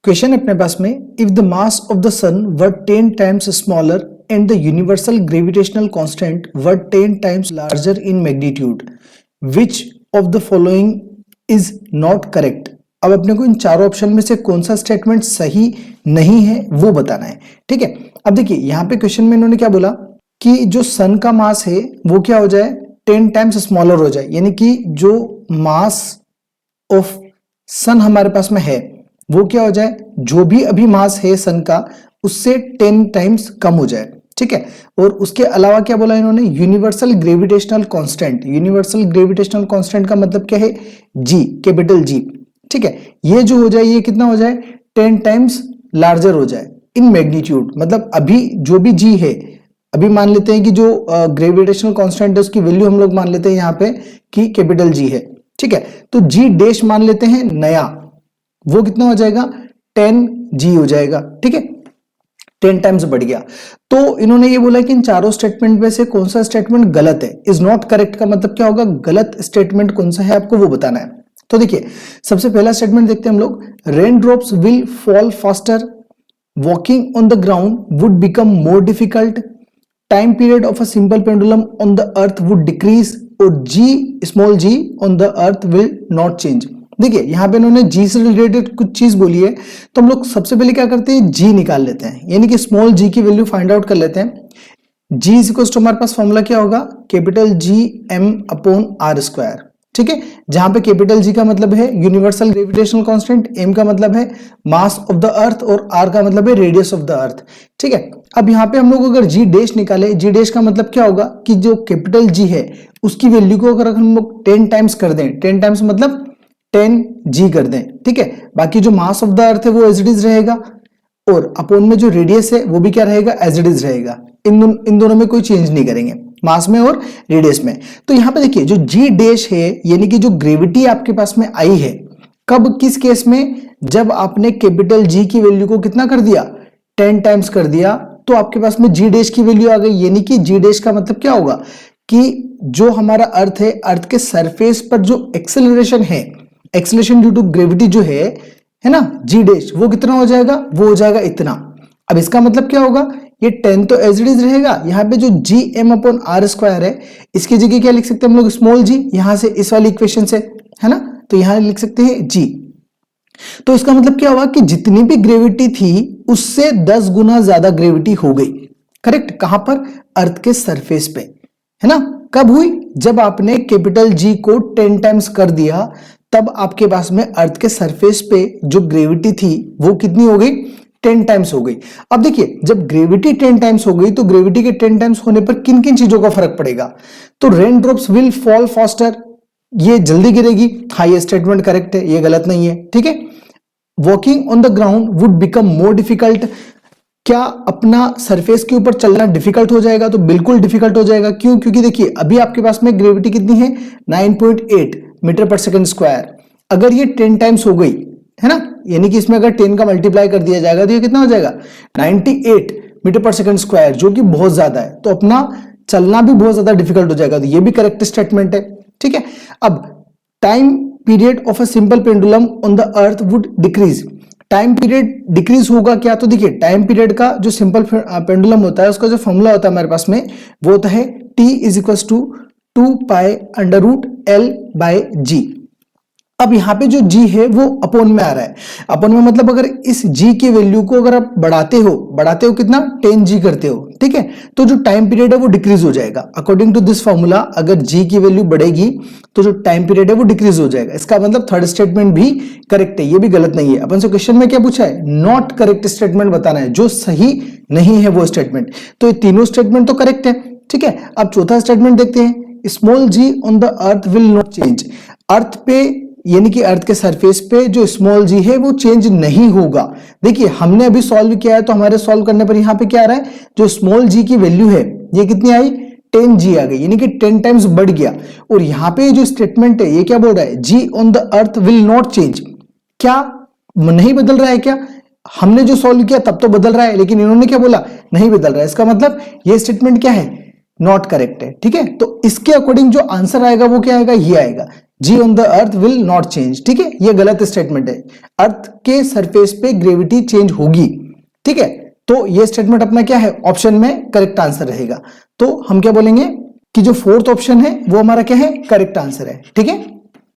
Question अपने पास में, if the mass of the sun were 10 times smaller and the universal gravitational constant were 10 times larger in magnitude, which of the following is not correct. अब अपने को इन चारों option में से कौन सा स्टेटमेंट सही नहीं है वो बताना है। ठीक है, अब देखिए यहाँ पे क्वेश्चन में इन्होंने क्या बोला कि जो सन का मास है वो क्या हो जाए, 10 टाइम्स स्मॉलर हो जाए, यानी कि जो मास ऑफ सन हमारे पास में है वो क्या हो जाए, जो भी अभी मास है सन का उससे 10 टाइम्स कम हो जाए। ठीक है, और उसके अलावा क्या बोला इन्होंने, universal gravitational constant. Universal gravitational constant का मतलब क्या है, जी, कैपिटल जी। ठीक है, ये जो हो जाए ये कितना हो जाए, 10 टाइम्स लार्जर हो जाए इन मैग्नीट्यूड। मतलब अभी जो भी जी है, अभी मान लेते हैं कि जो ग्रेविटेशनल कांस्टेंट है उसकी वैल्यू हम लोग मान लेते हैं यहाँ पे कि कैपिटल जी है। ठीक है, तो जी डैश मान लेते हैं नया, वो कितना हो जाएगा, 10 जी हो जाएगा। ठीक है, 10 टाइम्स बढ़ गया। तो इन्होंने ये बोला कि इन चारों स्टेटमेंट में से कौन सा स्टेटमेंट गलत है। इज नॉट करेक्ट का मतलब क्या होगा, गलत स्टेटमेंट कौन सा है आपको वो बताना है। तो देखिए सबसे पहला स्टेटमेंट देखते हैं हम लोग, raindrops will fall faster, walking on the ground would become more difficult, time period of a simple pendulum on the earth would decrease, और g small g on the earth will not change. देखिए यहाँ पे इन्होंने जी से related कुछ चीज बोली है, तो हम लोग सबसे पहले क्या करते हैं, जी निकाल लेते हैं, यानी कि स्मॉल जी की वैल्यू फाइंड आउट कर लेते हैं। जी इज इक्वल टू हमारे पास फॉर्मूला क्या होगा, capital G M upon R square. ठीक है, जहां पे कैपिटल जी का मतलब है यूनिवर्सल ग्रेविटेशनल कांस्टेंट, एम का मतलब है मास ऑफ द अर्थ, और आर का मतलब है रेडियस ऑफ द अर्थ। ठीक है, अब यहाँ पे हम लोग अगर जी डैश निकाले, जी डैश का मतलब क्या होगा कि जो कैपिटल जी है उसकी वैल्यू को अगर हम लोग 10 टाइम्स कर दें, 10 टाइम्स मतलब 10 जी कर दें। ठीक है, बाकी जो मास ऑफ द अर्थ है वो एज इट इज रहेगा, और अपोन में जो रेडियस है वो भी क्या रहेगा, एज इट इज रहेगा। इन दोनों में कोई चेंज नहीं करेंगे, मास में और रेडियस में। तो यहां पे देखिए जो जी डैश है, यानी कि जो ग्रेविटी आपके पास में आई है, कब किस केस में, जब आपने कैपिटल जी की वैल्यू को कितना कर दिया, 10 टाइम्स कर दिया, तो आपके पास में जी डैश की वैल्यू आ गई। यानी कि जी डैश का मतलब क्या होगा कि जो हमारा अर्थ है, अर्थ के सरफेस पर जो एक्सेलरेशन है, एक्सेलरेशन ड्यू टू ग्रेविटी जो है ना, जी डैश, वो कितना हो जाएगा, वो हो जाएगा इतना। अब इसका मतलब क्या होगा, ये 10 तो एज इट इज रहेगा, यहाँ पे जो G M upon R square है इसकी जगह क्या लिख सकते हैं हम लोग, स्मॉल जी, यहां से इस वाली इक्वेशन से, है ना, तो यहां लिख सकते हैं जी। तो इसका मतलब क्या हुआ कि जितनी भी ग्रेविटी थी उससे 10 गुना ज्यादा ग्रेविटी हो गई। करेक्ट, कहां पर, अर्थ के सरफेस पे, है ना। कब हुई, जब आपने कैपिटल जी को 10 टाइम्स कर दिया, तब आपके पास में अर्थ के सरफेस पे जो ग्रेविटी थी वो कितनी हो गई, 10 टाइम्स हो गई। अब देखिए जब ग्रेविटी 10 टाइम्स हो गई तो ग्रेविटी के 10 टाइम्स होने पर किन किन चीजों का फर्क पड़ेगा, तो rain drops will fall faster, ये जल्दी गिरेगी। हाँ ये स्टेटमेंट करेक्ट है, ये गलत नहीं है। ठीक है, walking on the ground would become more difficult, क्या अपना सरफेस के ऊपर चलना डिफिकल्ट हो जाएगा, तो बिल्कुल डिफिकल्ट हो जाएगा। क्यों, क्योंकि देखिए अभी आपके पास में ग्रेविटी कितनी है, 9.8 मीटर पर सेकंड स्क्वायर। अगर ये 10 टाइम्स हो गई, है ना, यानी कि इसमें अगर 10 का मल्टीप्लाई कर दिया जाएगा तो ये कितना हो जाएगा, 98 मीटर पर सेकंड स्क्वायर, जो कि बहुत ज्यादा है, तो अपना चलना भी बहुत ज्यादा डिफिकल्ट हो जाएगा। तो ये भी करेक्ट स्टेटमेंट है। ठीक है, अब time period of a simple pendulum on the earth would decrease, time period decrease होगा क्या, तो देखिए टाइम पीरियड का जो सिंपल पेंडुलम होता है उसका जो फॉर्मूला होता है हमारे पास में वो होता है T is equal to 2 pi under root L by g. अब यहां पे जो g है वो अपोन में आ रहा है, अपोन में मतलब अगर इस g की वैल्यू को अगर आप बढ़ाते हो कितना, 10g करते हो, ठीक है, तो जो टाइम पीरियड है वो डिक्रीज हो जाएगा। अकॉर्डिंग टू दिस फॉर्मूला अगर g की वैल्यू बढ़ेगी तो जो टाइम पीरियड है वो डिक्रीज हो जाएगा। इसका मतलब थर्ड स्टेटमेंट भी करेक्ट है, ये भी गलत नहीं है। अपन से क्वेश्चन में क्या पूछा है, नॉट करेक्ट स्टेटमेंट बताना है, जो सही नहीं है वो स्टेटमेंट। तो ये तीनों स्टेटमेंट तो करेक्ट है। ठीक है, अब चौथा स्टेटमेंट देखते हैं, small g on the earth will not change, earth पे यानी कि अर्थ के सरफेस पे जो स्मॉल जी है वो चेंज नहीं होगा। देखिए हमने अभी सॉल्व किया है तो हमारे सॉल्व करने पर यहां पे क्या आ रहा है, जो स्मॉल जी की वैल्यू है ये कितनी आई, 10 जी आ गई, यानी कि 10 टाइम्स बढ़ गया। और यहां पे जो स्टेटमेंट है ये क्या बोल रहा है, g on the earth will not change, क्या नहीं बदल रहा है क्या, हमने जो सॉल्व किया तब तो बदल रहा है, लेकिन इन्होंने क्या बोला, नहीं बदल रहा है। इसका मतलब ये स्टेटमेंट क्या है, नॉट करेक्ट है। ठीक है, तो इसके अकॉर्डिंग जो आंसर आएगा वो क्या आएगा, ये आएगा, g on the earth will not change. ठीक है, ये गलत स्टेटमेंट है। अर्थ के सरफेस पे ग्रेविटी चेंज होगी। ठीक है, तो ये स्टेटमेंट अपना क्या है, ऑप्शन में करेक्ट आंसर रहेगा। तो हम क्या बोलेंगे कि जो फोर्थ ऑप्शन है वो हमारा क्या है, करेक्ट आंसर है। ठीक है।